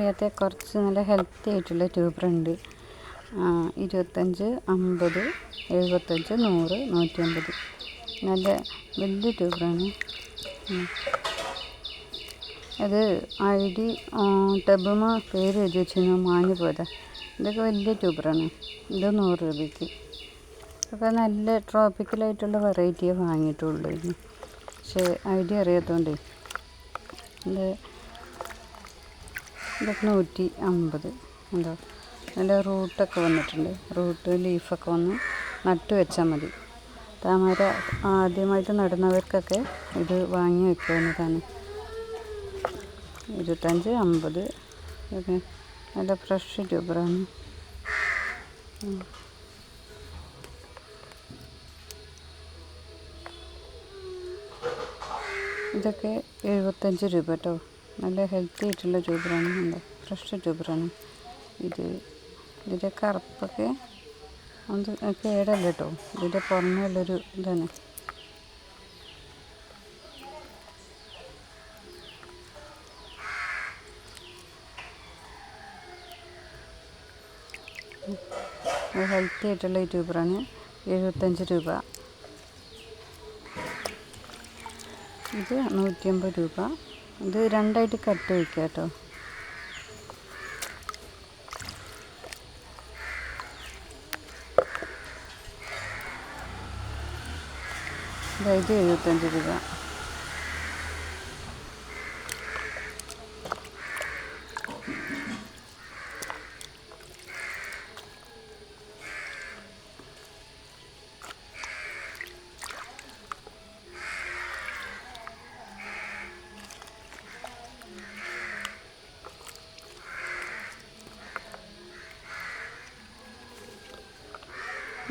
അറിയാത്ത കുറച്ച് നല്ല ഹെൽത്തി ആയിട്ടുള്ള ട്യൂബറുണ്ട്. 25, 50, 75, 100, 150 നല്ല വലിയ ട്യൂബറാണ്. അത് ID ടബുമ പേര് എഴുതി വെച്ചിരുന്നു, മാഞ്ഞു പോയതാ. ഇതൊക്കെ വലിയ ട്യൂബറാണ്. ഇത് 100 രൂപയ്ക്ക്. അപ്പോൾ നല്ല ട്രോപ്പിക്കലായിട്ടുള്ള വെറൈറ്റിയെ വാങ്ങിയിട്ടുള്ളൂ. പക്ഷേ ID അറിയാത്തതുകൊണ്ടേ ഇതൊക്കെ 150. ഉണ്ടോ, നല്ല റൂട്ടൊക്കെ വന്നിട്ടുണ്ട്. റൂട്ട് ലീഫൊക്കെ വന്ന് നട്ട് വെച്ചാൽ മതി. താമര ആദ്യമായിട്ട് നടുന്നവർക്കൊക്കെ ഇത് വാങ്ങി വെക്കാവുന്നതാണ്. 25, 50 ഒക്കെ നല്ല ഫ്രഷ് ട്യൂബറാണ്. ഇതൊക്കെ 75 രൂപ കേട്ടോ. നല്ല ഹെൽത്തി ആയിട്ടുള്ള ട്യൂബറാണ്. നല്ല ഫ്രഷ് ട്യൂബറാണ്. ഇതിൻ്റെ കറുപ്പൊക്കെ അത് കേടല്ല കേട്ടോ. ഇതിൻ്റെ പുറമേയുള്ളൊരു ഇതാണ്. ഹെൽത്തി ആയിട്ടുള്ള ഈ ട്യൂബറാണ്. 75 രൂപ. ഇത് 150 രൂപ. ഇത് രണ്ടായിട്ട് കട്ട് വയ്ക്കുക കേട്ടോ. അതായത് 75 രൂപ.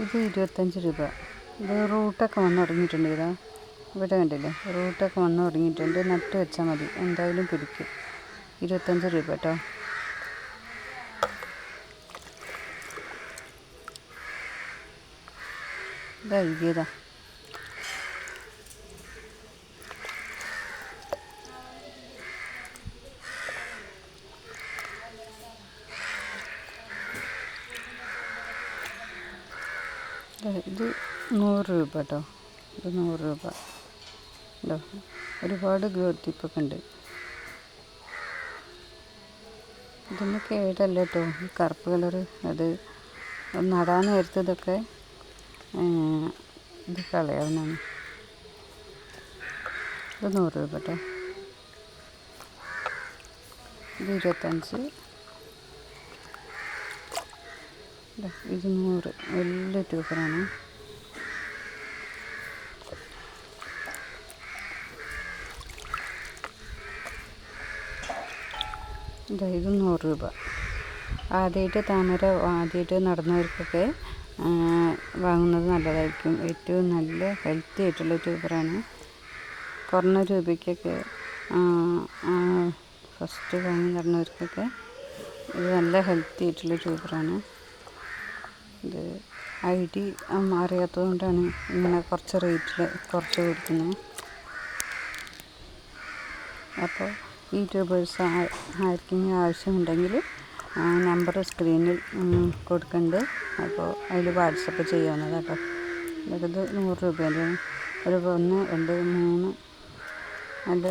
ഇത് 25 രൂപ. ഇത് റൂട്ടൊക്കെ വന്ന് തുടങ്ങിയിട്ടുണ്ട്. ഇതാ ഇവിടെ കണ്ടില്ലേ, റൂട്ടൊക്കെ വന്ന് തുടങ്ങിയിട്ടുണ്ട്. നട്ട് വെച്ചാൽ മതി, എന്തായാലും പിടിക്കും. 25 രൂപ കേട്ടോ. ഇതാ ഇതാ ഇത് 100 രൂപ കേട്ടോ. ഇത് 100 രൂപ. ഉണ്ടോ, ഒരുപാട് ഗ്രോത്ത് ടിപ്പൊക്കെ ഉണ്ട്. ഇതൊന്നും കേടല്ല കേട്ടോ. കറുപ്പ് കളറ് അത് നടാൻ നേരത്തെ ഇതൊക്കെ ഇത് കളയാവുന്നതാണ്. ഇത് 100 രൂപ കേട്ടോ. ഇത് 25. ഇത് 100. വലിയ ട്യൂബറാണ്. ഇത് 100 രൂപ. ആദ്യമായിട്ട് താമര നടന്നവർക്കൊക്കെ വാങ്ങുന്നത് നല്ലതായിരിക്കും. ഏറ്റവും നല്ല ഹെൽത്തി ആയിട്ടുള്ള ട്യൂബറാണ്. കുറഞ്ഞ രൂപയ്ക്കൊക്കെ ഫസ്റ്റ് വാങ്ങി നടന്നവർക്കൊക്കെ ഇത് നല്ല ഹെൽത്തി ആയിട്ടുള്ള ട്യൂബറാണ്. ഇത് ID അറിയാത്തതുകൊണ്ടാണ് ഇങ്ങനെ കുറച്ച് റേറ്റിൽ കുറച്ച് കൊടുക്കുന്നത്. അപ്പോൾ ഈ ട്യൂബേഴ്സ് ആർക്കെങ്കിലും ആവശ്യമുണ്ടെങ്കിൽ നമ്പർ സ്ക്രീനിൽ കൊടുക്കുന്നുണ്ട്. അപ്പോൾ അതിൽ വാട്സപ്പ് ചെയ്യാവുന്നതാണ് കേട്ടോ. ഇത് 100 രൂപയാണ്. ഒരു 1, 2, 3 നല്ല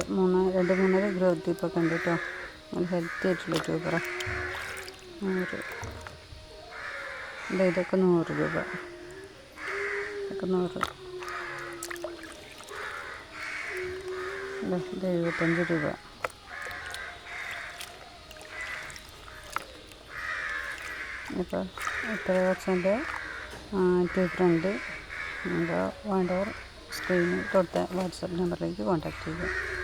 3 ഗ്രോത്ത് ടിപ്പൊക്കെ ഉണ്ട് കേട്ടോ. നല്ല ഹെൽത്തി ആയിട്ടുള്ള ട്യൂബറാണ്. 100. ഇതൊക്കെ 100 രൂപ. ഇതൊക്കെ 100. ഇത് 75 രൂപ. ഇപ്പോൾ ഇത്ര വർഷൻ്റെ ട്യൂബറുണ്ട്. വേണ്ടവർ സ്ക്രീനിൽ കൊടുത്ത വാട്സപ്പ് നമ്പറിലേക്ക് കോൺടാക്റ്റ് ചെയ്യുക.